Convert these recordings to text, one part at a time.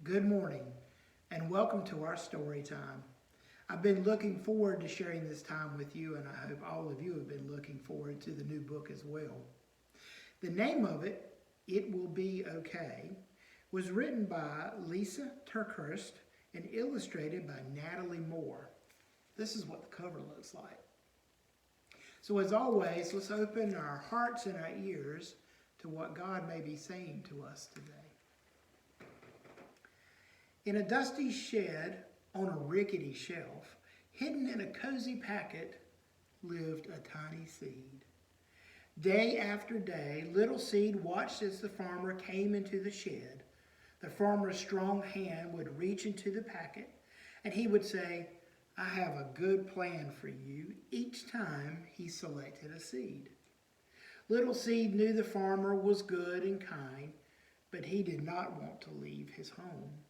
Good morning, and welcome to our story time. I've been looking forward to sharing this time with you, and I hope all of you have been looking forward to the new book as well. The name of it, It Will Be Okay, was written by Lisa TerKeurst and illustrated by Natalie Moore. This is what the cover looks like. So as always, let's open our hearts and our ears to what God may be saying to us today. In a dusty shed on a rickety shelf, hidden in a cozy packet, lived a tiny seed. Day after day, little seed watched as the farmer came into the shed. The farmer's strong hand would reach into the packet, and he would say, "I have a good plan for you," each time he selected a seed. Little seed knew the farmer was good and kind, but he did not want to leave his home.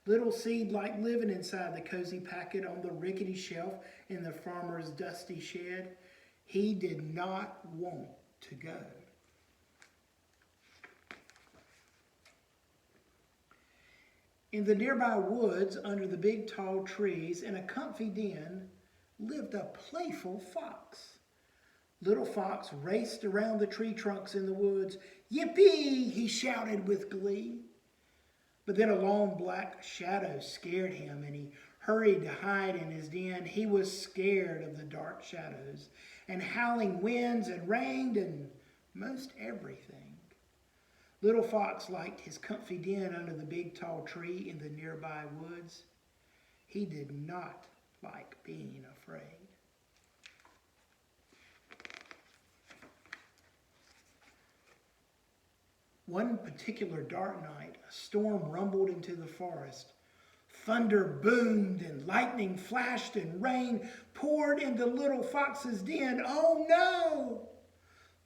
Little seed liked living inside the cozy packet on the rickety shelf in the farmer's dusty shed. He did not want to go. In the nearby woods, under the big tall trees, in a comfy den, lived a playful fox. Little Fox raced around the tree trunks in the woods. "Yippee!" he shouted with glee. But then a long black shadow scared him, and he hurried to hide in his den. He was scared of the dark shadows and howling winds and rain and most everything. Little Fox liked his comfy den under the big tall tree in the nearby woods. He did not like being afraid. One particular dark night, a storm rumbled into the forest. Thunder boomed and lightning flashed and rain poured into Little Fox's den. "Oh no!"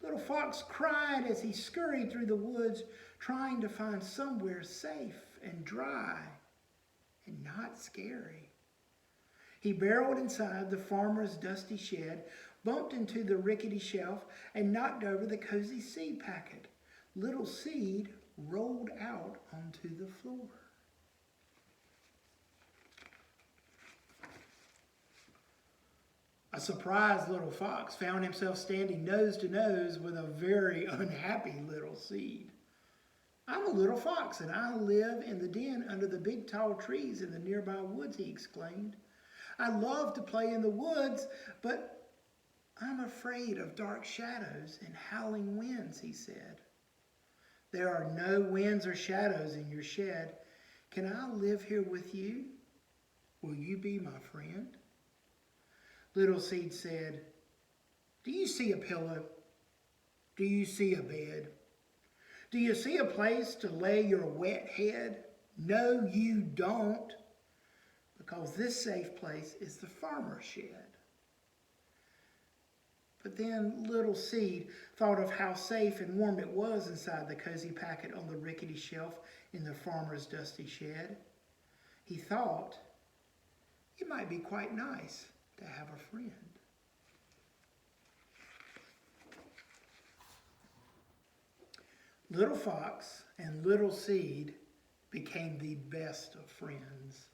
Little Fox cried as he scurried through the woods, trying to find somewhere safe and dry and not scary. He barreled inside the farmer's dusty shed, bumped into the rickety shelf, and knocked over the cozy seed packet. Little seed rolled out onto the floor. A surprised Little Fox found himself standing nose to nose with a very unhappy little seed. "I'm a little fox, and I live in the den under the big tall trees in the nearby woods," he exclaimed. "I love to play in the woods, but I'm afraid of dark shadows and howling winds," he said. "There are no winds or shadows in your shed. Can I live here with you? Will you be my friend?" Little Seed said, "Do you see a pillow? Do you see a bed? Do you see a place to lay your wet head? No, you don't, because this safe place is the farmer's shed." But then Little Seed thought of how safe and warm it was inside the cozy packet on the rickety shelf in the farmer's dusty shed. He thought it might be quite nice to have a friend. Little Fox and Little Seed became the best of friends.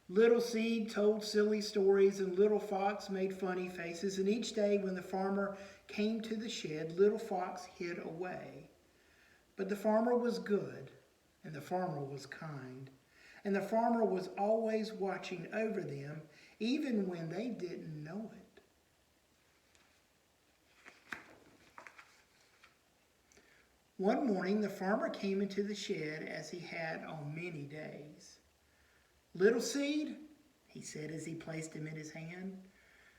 Little Seed told silly stories and Little Fox made funny faces, and each day when the farmer came to the shed, Little Fox hid away. But the farmer was good, and the farmer was kind, and the farmer was always watching over them, even when they didn't know it. One morning, the farmer came into the shed as he had on many days. "Little Seed," he said as he placed him in his hand,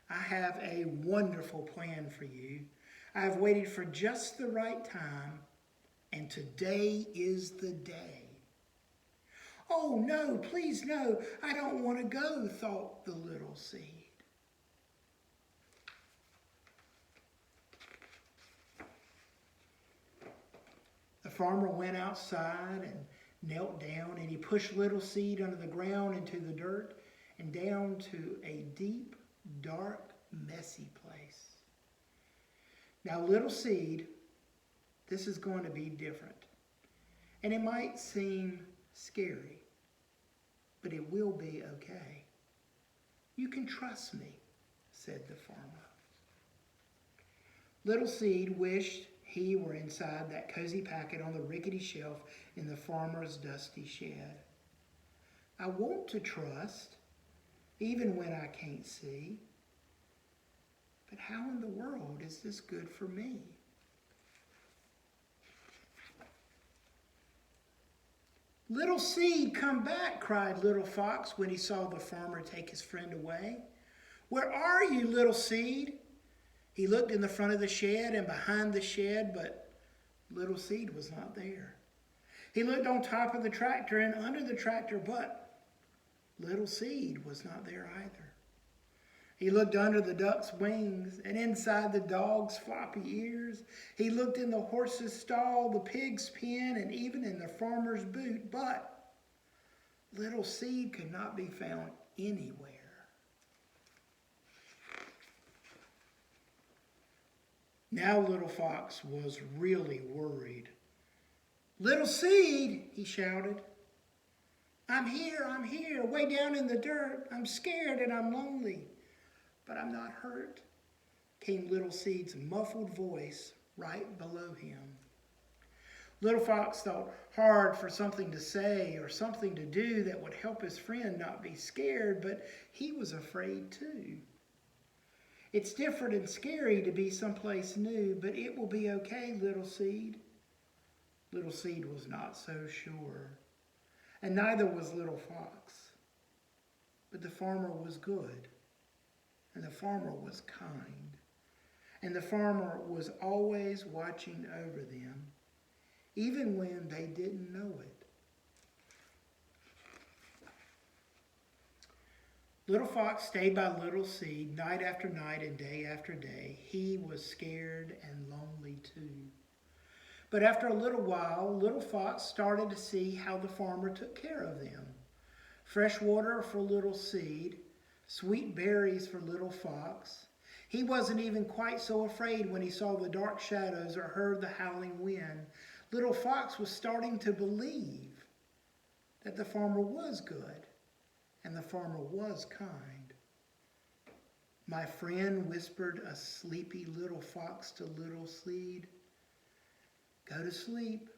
"I have a wonderful plan for you. I have waited for just the right time, and today is the day." "Oh, no, please no, I don't want to go," thought the Little Seed. The farmer went outside and knelt down, and he pushed Little Seed under the ground into the dirt and down to a deep, dark, messy place. "Now, Little Seed, this is going to be different. And it might seem scary, but it will be okay. You can trust me, said the farmer. Little Seed wished he were inside that cozy packet on the rickety shelf in the farmer's dusty shed. I want to trust, even when I can't see. But how in the world is this good for me? Little Seed, come back, cried Little Fox when he saw the farmer take his friend away. Where are you, Little Seed? He looked in the front of the shed and behind the shed, but Little Seed was not there. He looked on top of the tractor and under the tractor, but Little Seed was not there either. He looked under the duck's wings and inside the dog's floppy ears. He looked in the horse's stall, the pig's pen, and even in the farmer's boot, but Little Seed could not be found anywhere. Now Little Fox was really worried. Little Seed, he shouted. I'm here, way down in the dirt. I'm scared and I'm lonely, but I'm not hurt, came Little Seed's muffled voice right below him. Little Fox thought hard for something to say or something to do that would help his friend not be scared, but he was afraid too. It's different and scary to be someplace new, but it will be okay, Little Seed. Little Seed was not so sure, and neither was Little Fox. But the farmer was good, and the farmer was kind, and the farmer was always watching over them, even when they didn't know it. Little Fox stayed by Little Seed night after night and day after day. He was scared and lonely too. But after a little while, Little Fox started to see how the farmer took care of them. Fresh water for Little Seed, sweet berries for Little Fox. He wasn't even quite so afraid when he saw the dark shadows or heard the howling wind. Little Fox was starting to believe that the farmer was good and the farmer was kind. My friend, whispered a sleepy Little Fox to Little Seed, go to sleep.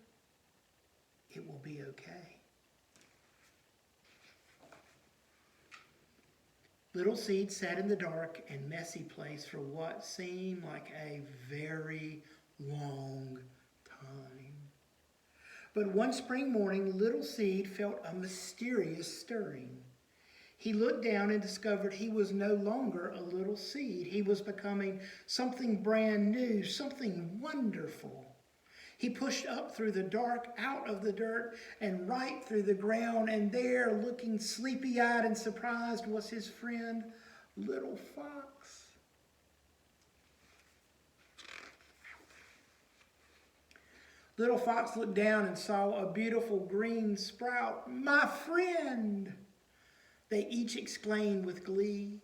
It will be okay. Little Seed sat in the dark and messy place for what seemed like a very long time. But one spring morning, Little Seed felt a mysterious stirring. He looked down and discovered he was no longer a little seed. He was becoming something brand new, something wonderful. He pushed up through the dark, out of the dirt, and right through the ground, and there, looking sleepy-eyed and surprised, was his friend, Little Fox. Little Fox looked down and saw a beautiful green sprout. My friend! They each exclaimed with glee.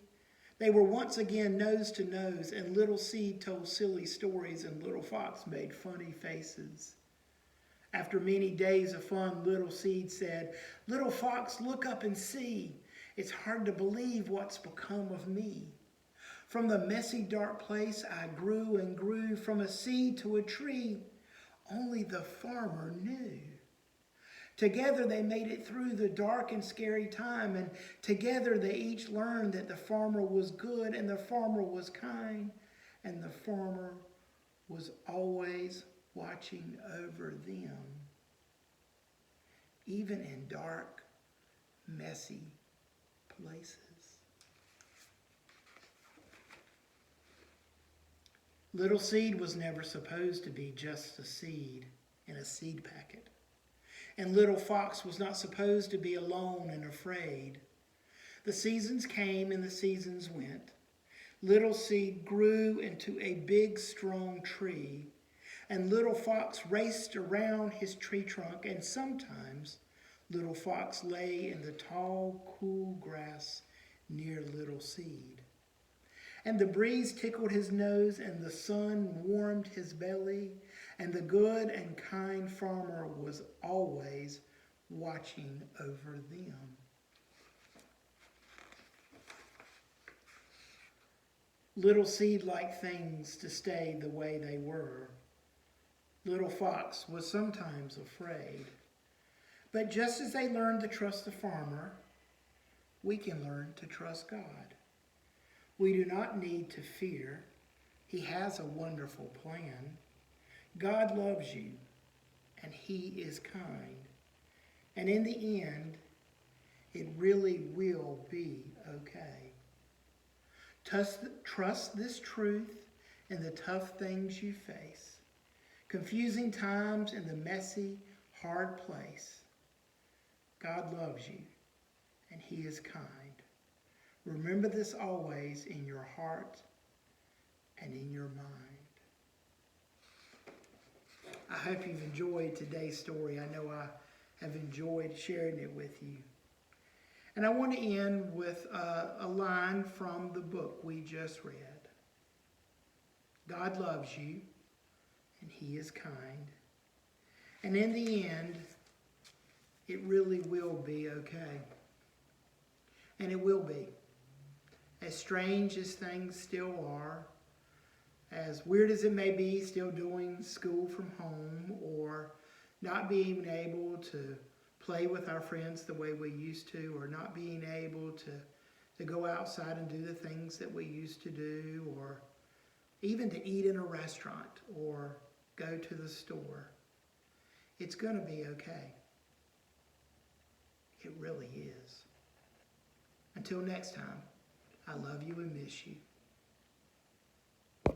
They were once again nose to nose, and Little Seed told silly stories, and Little Fox made funny faces. After many days of fun, Little Seed said, Little Fox, look up and see. It's hard to believe what's become of me. From the messy, dark place, I grew and grew from a seed to a tree. Only the farmer knew. Together they made it through the dark and scary time, and together they each learned that the farmer was good and the farmer was kind, and the farmer was always watching over them, even in dark, messy places. Little Seed was never supposed to be just a seed in a seed packet. And Little Fox was not supposed to be alone and afraid. The seasons came and the seasons went. Little Seed grew into a big, strong tree, and Little Fox raced around his tree trunk, and sometimes Little Fox lay in the tall, cool grass near Little Seed. And the breeze tickled his nose, and the sun warmed his belly, and the good and kind farmer was always watching over them. Little seed-like things to stay the way they were. Little Fox was sometimes afraid. But just as they learned to trust the farmer, we can learn to trust God. We do not need to fear. He has a wonderful plan. God loves you, and He is kind. And in the end, it really will be okay. Trust this truth in the tough things you face, confusing times in the messy, hard place. God loves you, and He is kind. Remember this always in your heart and in your mind. I hope you've enjoyed today's story. I know I have enjoyed sharing it with you. And I want to end with a line from the book we just read. God loves you, and He is kind. And in the end, it really will be okay. And it will be. As strange as things still are, as weird as it may be, still doing school from home, or not being able to play with our friends the way we used to, or not being able to go outside and do the things that we used to do, or even to eat in a restaurant or go to the store. It's going to be okay. It really is. Until next time, I love you and miss you.